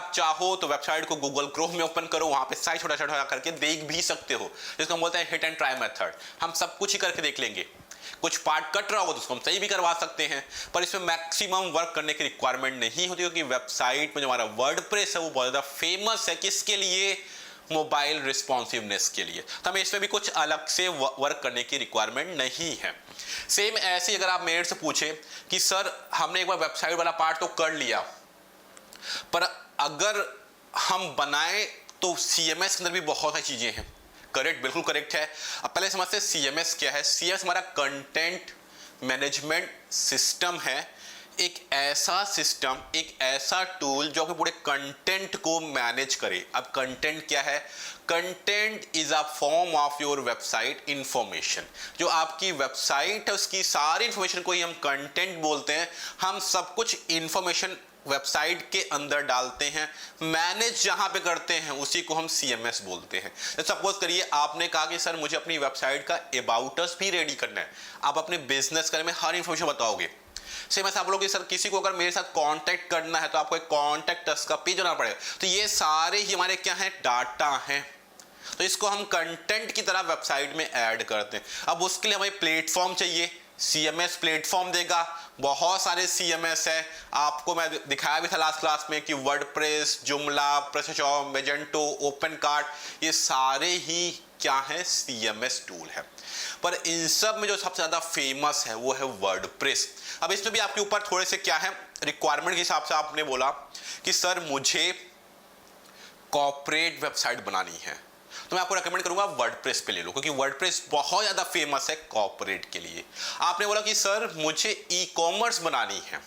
आप चाहो तो वेबसाइट को गूगल क्रोम में ओपन करो, वहां पे साइज छोटा छोटा करके देख भी सकते हो, जिसको हम बोलते हैं हिट एंड ट्राई मेथड। हम सब कुछ ही करके देख लेंगे, कुछ पार्ट कट रहा होगा तो उसको हम सही भी करवा सकते हैं, पर इसमें मैक्सिमम वर्क करने की रिक्वायरमेंट नहीं होती, क्योंकि वेबसाइट में जो हमारा वर्डप्रेस है वो बहुत ज़्यादा फेमस है। किसके लिए? मोबाइल रिस्पॉन्सिवनेस के लिए। तो हमें इसमें भी कुछ अलग से वर्क करने की रिक्वायरमेंट नहीं है। सेम ऐसे अगर आप मेरे से पूछे कि सर हमने एक बार वेबसाइट वाला पार्ट तो कर लिया, पर अगर हम बनाए तो सीएमएस के अंदर भी बहुत सारी चीजें हैं। करेक्ट, बिल्कुल करेक्ट है। अब पहले समझते हैं सीएमएस क्या है। सीएमएस हमारा कंटेंट मैनेजमेंट सिस्टम है, एक ऐसा सिस्टम, एक ऐसा टूल जो आपके पूरे कंटेंट को मैनेज करे। अब कंटेंट क्या है? Content is a form of your website information. जो आपकी वेबसाइट है उसकी सारी इंफॉर्मेशन को ही हम कंटेंट बोलते हैं। हम सब कुछ इंफॉर्मेशन वेबसाइट के अंदर डालते हैं, मैनेज जहां पे करते हैं उसी को हम सीएमएस बोलते हैं। सपोज करिए आपने कहा कि सर मुझे अपनी वेबसाइट का अबाउट अस भी रेडी करना है, आप अपने बिजनेस के बारे में हर इंफॉर्मेशन बताओगे। सेम ऐसा आप बोलोगे सर किसी को अगर मेरे साथ कांटेक्ट करना है तो आपको एक कांटेक्ट अस का पेज बनाना पड़ेगा। तो ये सारे ही हमारे क्या है? डाटा हैं। तो इसको हम कंटेंट की तरह वेबसाइट में ऐड करते हैं। अब उसके लिए हमें प्लेटफॉर्म चाहिए, सीएमएस प्लेटफॉर्म देगा। बहुत सारे सीएमएस है, आपको मैं दिखाया भी था लास्ट क्लास में कि वर्डप्रेस, जुमला, प्रेस्टशॉप, मैजेंटो, ओपनकार्ट, ये सारे ही क्या है? सीएमएस टूल है। पर इन सब में जो सबसे ज्यादा फेमस है वो है वर्डप्रेस। अब इसमें भी आपके ऊपर थोड़े से क्या है रिक्वायरमेंट के हिसाब से आपने बोला कि सर मुझे कॉर्पोरेट वेबसाइट बनानी है, तो मैं आपको रेकमेंड करूंगा वर्डप्रेस पे ले लो, क्योंकि वर्डप्रेस बहुत ज्यादा फेमस है कॉर्पोरेट के लिए। आपने बोला कि सर मुझे ई कॉमर्स बनानी है,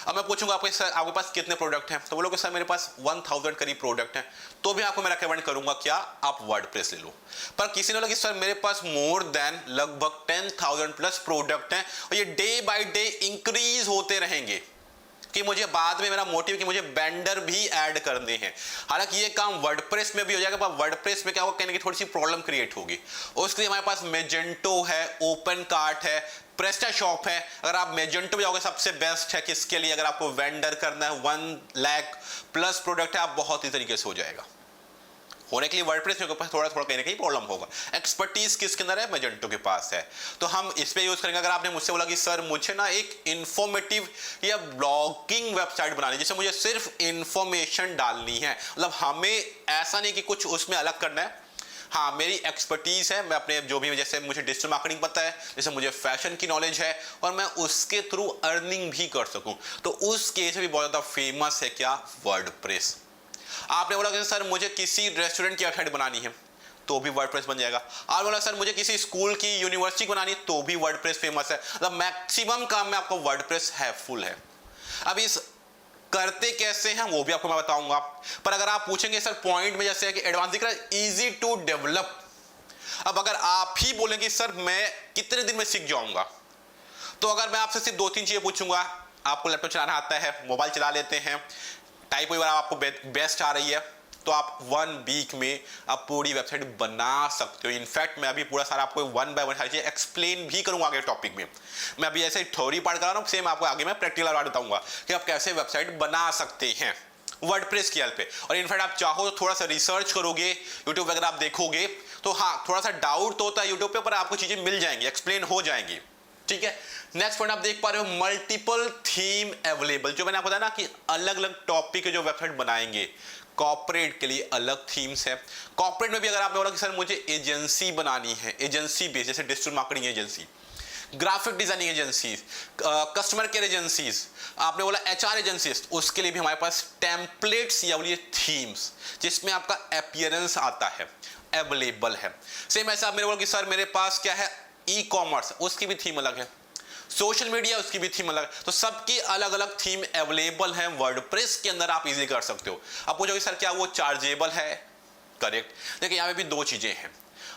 अब मैं पूछूंगा आपके सर आपके पास कितने प्रोडक्ट हैं, तो बोलोगे सर मेरे पास 1000 करीब प्रोडक्ट हैं, तो भी आपको मैं रेकमेंड करूंगा क्या? आप वर्डप्रेस ले लो। पर किसी ने बोला कि सर मेरे पास मोर देन लगभग 10,000 प्लस प्रोडक्ट हैं और ये डे बाय डे इंक्रीज होते रहेंगे, कि मुझे बाद में मेरा मोटिव कि मुझे वेंडर भी ऐड करने हैं। हालांकि ये काम वर्डप्रेस में भी हो जाएगा, पर वर्डप्रेस में क्या होगा, कहने की थोड़ी सी प्रॉब्लम क्रिएट होगी। उसके लिए हमारे पास मैजेंटो है, ओपनकार्ट है, प्रेस्टाशॉप है। अगर आप मैजेंटो पे जाओगे सबसे बेस्ट है किसके लिए? अगर आपको वेंडर करना है, 1 लाख प्लस प्रोडक्ट है, आप बहुत ही तरीके से हो जाएगा। होने के लिए वर्डप्रेस में थोड़ा थोड़ा कहीं ना कहीं प्रॉब्लम होगा। एक्सपर्टीज किसके अंदर है? मैजेंटो के पास है, तो हम इस पे यूज करेंगे। अगर आपने मुझसे बोला कि सर मुझे ना एक इंफॉर्मेटिव या ब्लॉगिंग वेबसाइट बनानी है जिसमें मुझे सिर्फ इंफॉर्मेशन डालनी है, मतलब हमें ऐसा नहीं कि कुछ उसमें अलग करना है। हाँ, मेरी एक्सपर्टीज है, मैं अपने जो भी, जैसे मुझे डिजिटल मार्केटिंग पता है, जैसे मुझे फैशन की नॉलेज है और मैं उसके थ्रू अर्निंग भी कर सकूं, तो उस केस में भी बहुत ज्यादा फेमस है क्या? वर्डप्रेस। आपने बोला कि सर मुझे किसी रेस्टोरेंट की वेबसाइट बनानी है, तो भी वर्डप्रेस बन जाएगा। आप बोला सर मुझे किसी स्कूल की, यूनिवर्सिटी की बनानी है, तो भी वर्डप्रेस फेमस है। मतलब मैक्सिमम काम में आपको वर्डप्रेस है फुल है। अब इस करते कैसे हैं वो भी आपको मैं बताऊंगा, पर अगर आप पूछेंगे सर पॉइंट में जैसे है कि एडवांस दिख रहा है, इजी टू डेवलप। अब अगर आप ही बोलेंगे सर मैं कितने दिन में सीख जाऊंगा, तो अगर मैं आपसे सिर्फ 2-3 चीजें पूछूंगा, आपको लैपटॉप चलाना आता है, मोबाइल चला लेते हैं, टाइप वगैरह आपको बेस्ट आ रही है, तो आप 1 वीक में आप पूरी वेबसाइट बना सकते हो। इनफैक्ट मैं अभी पूरा सारा आपको 1 बाय 1 सारी चीजें एक्सप्लेन भी करूंगा आगे टॉपिक में। मैं अभी ऐसे थ्योरी पार्ट करा रहा हूँ, सेम आपको आगे मैं प्रैक्टिकल पार्ट बताऊंगा कि आप कैसे वेबसाइट बना सकते हैं वर्डप्रेस की हेल्प पे। और इनफैक्ट आप चाहो तो थोड़ा सा रिसर्च करोगे, यूट्यूब वगैरह आप देखोगे, तो हाँ थोड़ा सा डाउट तो होता है यूट्यूब पे, पर आपको चीजें मिल जाएंगी, एक्सप्लेन हो जाएंगी। ठीक है, नेक्स्ट पॉइंट आप देख पा रहे हो, मल्टीपल थीम अवेलेबल। जो मैंने आपको बताया ना कि अलग अलग टॉपिक के जो वेबसाइट बनाएंगे, कॉर्पोरेट के लिए अलग थीम्स है। कॉर्पोरेट में भी अगर आपने बोला कि सर मुझे एजेंसी बनानी है, एजेंसी बेस, जैसे digital marketing agency, graphic designing agencies, customer care agencies, आपने बोला एचआर एजेंसीज, उसके लिए भी हमारे पास टेम्पलेट्स या बोलिए थीम्स जिसमें आपका अपीयरेंस आता है अवेलेबल है। सेम ऐसा आप मेरे बोला कि सर मेरे पास क्या है, ई कॉमर्स, उसकी भी थीम अलग है, सोशल मीडिया उसकी भी थीम अलग है, तो सबकी अलग अलग थीम अवेलेबल है वर्डप्रेस के अंदर, आप इजीली कर सकते हो। अब पूछोगे सर क्या वो चार्जेबल है? करेक्ट, देखिए यहाँ पे भी 2 चीजें हैं।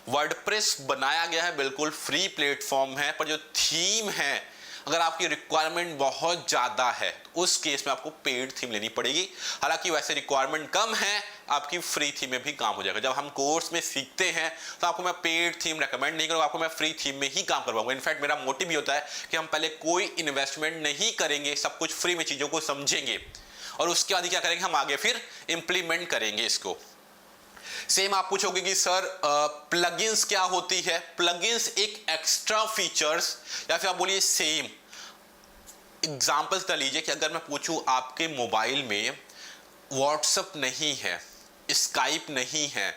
वर्डप्रेस बनाया गया है बिल्कुल फ्री प्लेटफॉर्म है, पर जो थीम है अगर आपकी रिक्वायरमेंट बहुत ज़्यादा है तो उस केस में आपको पेड थीम लेनी पड़ेगी। हालांकि वैसे रिक्वायरमेंट कम है, आपकी फ्री थीम में भी काम हो जाएगा। जब हम कोर्स में सीखते हैं तो आपको मैं पेड थीम रेकमेंड नहीं करूँगा, आपको मैं फ्री थीम में ही काम करवाऊंगा। इनफैक्ट मेरा मोटिव भी होता है कि हम पहले कोई इन्वेस्टमेंट नहीं करेंगे, सब कुछ फ्री में चीज़ों को समझेंगे और उसके बाद क्या करेंगे, हम आगे फिर इंप्लीमेंट करेंगे इसको। सेम आप पूछोगे कि सर प्लगइन्स क्या होती है। प्लगइन्स एक एक्स्ट्रा फीचर्स, या फिर आप बोलिए सेम एग्जाम्पल्स कर लीजिए कि अगर मैं पूछूं आपके मोबाइल में व्हाट्सएप नहीं है, स्काइप नहीं है,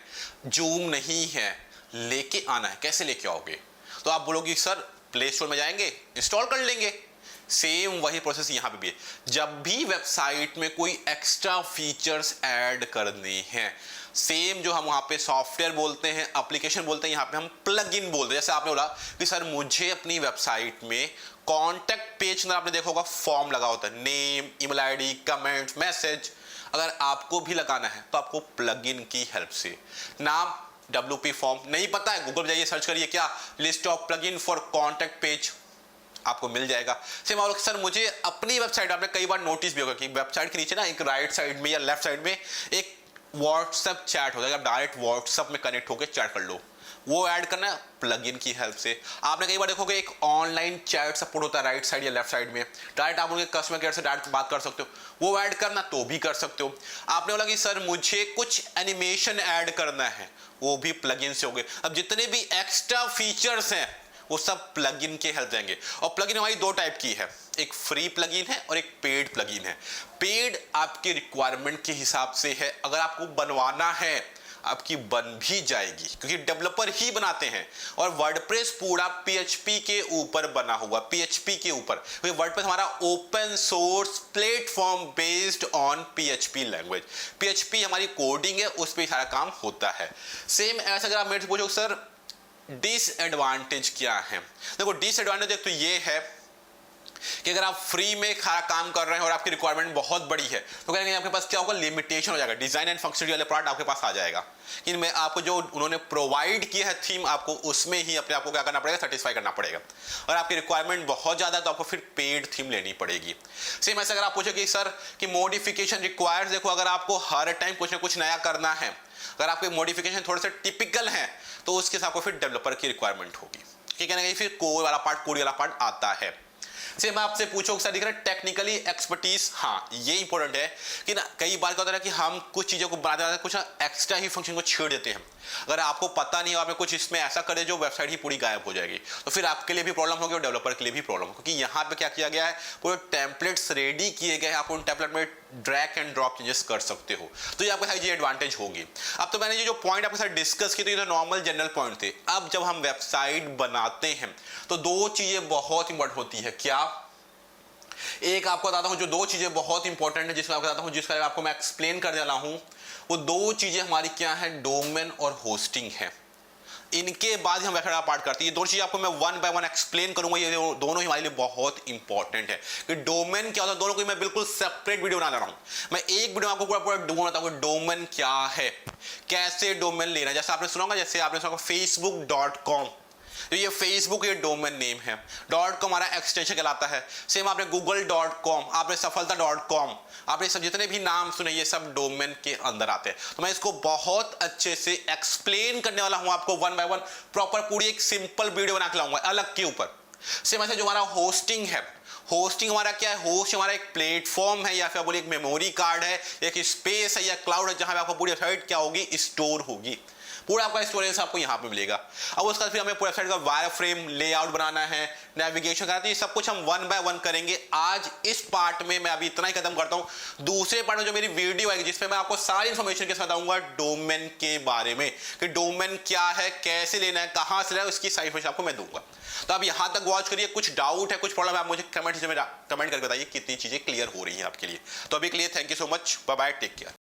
जूम नहीं है, लेके आना है, कैसे लेके आओगे? तो आप बोलोगे सर प्ले स्टोर में जाएंगे, इंस्टॉल कर लेंगे। सेम वही प्रोसेस यहां पे भी है। जब भी वेबसाइट में कोई एक्स्ट्रा फीचर्स ऐड करने हैं, सेम जो हम वहां पे सॉफ्टवेयर बोलते हैं, एप्लीकेशन बोलते हैं, यहां पे हम प्लग इन बोलते हैं। जैसे आपने बोला कि सर मुझे अपनी वेबसाइट में कॉन्टैक्ट पेज में आपने देखा होगा फॉर्म लगा होता है, name, email ID, comment, message. अगर आपको भी लगाना है तो आपको प्लग इन की हेल्प से, नाम WP फॉर्म नहीं पता है, गूगल जाइए सर्च करिए क्या list of plug in for contact page, आपको मिल जाएगा। सेम आप सर मुझे अपनी वेबसाइट, आपने कई बार नोटिस भी होगा कि वेबसाइट के नीचे ना एक राइट साइड में या लेफ्ट साइड में एक व्हाट्सएप चैट होता है, आप डायरेक्ट व्हाट्सएप में कनेक्ट होकर चैट कर लो, वो ऐड करना है प्लगइन की हेल्प से। आपने कई बार देखोगे एक ऑनलाइन चैट सपोर्ट होता है राइट साइड या लेफ्ट साइड में, डायरेक्ट आप उनके कस्टमर केयर से डायरेक्ट बात कर सकते हो, वो ऐड करना तो भी कर सकते हो। आपने बोला कि सर मुझे कुछ एनिमेशन ऐड करना है, वो भी प्लगइन से हो गए। अब जितने भी एक्स्ट्रा फीचर्स हैं वो सब प्लगइन के हेल्प देंगे। और प्लगइन हमारी दो टाइप की है, एक फ्री प्लगइन है और एक पेड प्लगइन है। पेड आपके रिक्वायरमेंट के हिसाब से है, अगर आपको बनवाना है आपकी बन भी जाएगी क्योंकि डेवलपर ही बनाते हैं। और वर्डप्रेस पूरा PHP के ऊपर बना हुआ, PHP के ऊपर, क्योंकि वर्डप्रेस हमारा open source platform based on PHP language. PHP हमारी कोडिंग है, उस पर सारा काम होता है। सेम ऐसा अगर आप मेरे से पूछो सर डिसएडवांटेज क्या है, देखो डिसएडवांटेज एक तो ये है कि अगर आप फ्री में काम कर रहे हैं और आपकी रिक्वायरमेंट बहुत बड़ी है तो कहेंगे आपके पास क्या होगा, लिमिटेशन हो जाएगा, डिजाइन एंड फंक्शनलिटी वाले पार्ट आपके पास आ जाएगा कि मैं आपको जो उन्होंने प्रोवाइड किया है थीम, आपको उसमें ही अपने आपको क्या करना पड़ेगा, सेटिस्फाई करना पड़ेगा। और आपकी रिक्वायरमेंट बहुत ज्यादा तो आपको फिर पेड थीम लेनी पड़ेगी। सेम ऐसे अगर आप पूछोगे सर कि मॉडिफिकेशन रिक्वायर्ड, देखो अगर आपको हर टाइम कुछ ना कुछ नया करना है, अगर आपके मॉडिफिकेशन थोड़े से टिपिकल हैं तो उसके साथ फिर डेवलपर की रिक्वायरमेंट होगी कि कहना फिर कोड वाला पार्ट आता है। से मैं आपसे पूछूं सर दिख रहा है टेक्निकली एक्सपर्टीज, हाँ ये इंपॉर्टेंट है कि ना कई बार क्या होता है कि हम कुछ चीजों को बनाते हैं, कुछ एक्स्ट्रा ही फंक्शन को छेड़ देते हैं। अगर आपको पता नहीं हो, आपने कुछ इसमें ऐसा करे जो वेबसाइट ही पूरी गायब हो जाएगी, तो फिर आपके लिए भी प्रॉब्लम होगी और डेवलपर के लिए भी प्रॉब्लम होगी। क्योंकि यहाँ पे क्या किया गया है, पूरे टेम्पलेट्स रेडी किए गए हैं, आप उन टेम्पलेट में ड्रैग एंड ड्रॉप चेंजेस कर सकते हो, तो ये आपके साथ ये एडवांटेज होगी। अब तो मैंने ये जो पॉइंट आपके साथ डिस्कस किए तो ये तो नॉर्मल जनरल पॉइंट थे। अब जब हम वेबसाइट बनाते हैं तो दो चीजें बहुत इंपॉर्टेंट होती है। क्या? एक आपको बताता हूं जो दो चीजें बहुत इंपॉर्टेंट है, जिसमें आपको बताता हूं, जिसका आपको मैं एक्सप्लेन करने वाला हूं। वो दो चीजें हमारी क्या है, डोमेन और होस्टिंग है। इनके बाद हम वेबसाइट पार्ट करते हैं। ये दो चीजें आपको मैं वन बाय वन एक्सप्लेन करूंगा, ये दोनों ही हमारे लिए बहुत इंपॉर्टेंट है कि डोमेन क्या होता है। दोनों को मैं बिल्कुल सेपरेट वीडियो बना रहा हूं। मैं एक वीडियो आपको पूरा बताऊंगा डोमेन क्या है, कैसे डोमेन लेना है। जैसे आपने सुना होगा, जैसे आपने सुना facebook.com, तो ये फेसबुक ये डोमेन नेम है, .com हमारा एक्सटेंशन कहलाता है। सेम आपने google.com, आपने सफलता.com, आपने सब जितने भी नाम सुने ये सब डोमेन के अंदर आते हैं। तो मैं इसको बहुत अच्छे से एक्सप्लेन करने वाला हूं आपको वन बाय वन, प्रॉपर पूरी एक सिंपल वीडियो बना के लाऊंगा अलग के ऊपर। सेम ऐसे जो हमारा होस्टिंग है, होस्टिंग हमारा क्या है, होस्ट हमारा एक प्लेटफॉर्म है या फिर बोलिए एक मेमोरी कार्ड है, एक स्पेस है या क्लाउड है, जहां पे आपको पूरी वेबसाइट क्या होगी, स्टोर होगी। पूरा आपका स्टोरेज आपको यहाँ पे मिलेगा। अब उसका फिर हमें पूरा वेबसाइट का वायर फ्रेम लेआउट बनाना है, नेविगेशन करना है, ये सब कुछ हम वन बाय वन करेंगे। आज इस पार्ट में मैं अभी इतना ही खत्म करता हूँ। दूसरे पार्ट में जो मेरी वीडियो आएगी जिसमें मैं आपको सारी इन्फॉर्मेशन के साथ बताऊंगा डोमेन के बारे में कि डोमेन क्या है, कैसे लेना है, कहाँ से लेना है, उसकी सारी इन्फॉर्मेशन आपको मैं दूंगा। तो आप यहाँ तक वॉच करिए। कुछ डाउट है, कुछ प्रॉब्लम है, आप मुझे कमेंट करके बताइए कितनी चीजें क्लियर हो रही हैं आपके लिए। तो अभी के लिए thank you so much, bye bye, take care.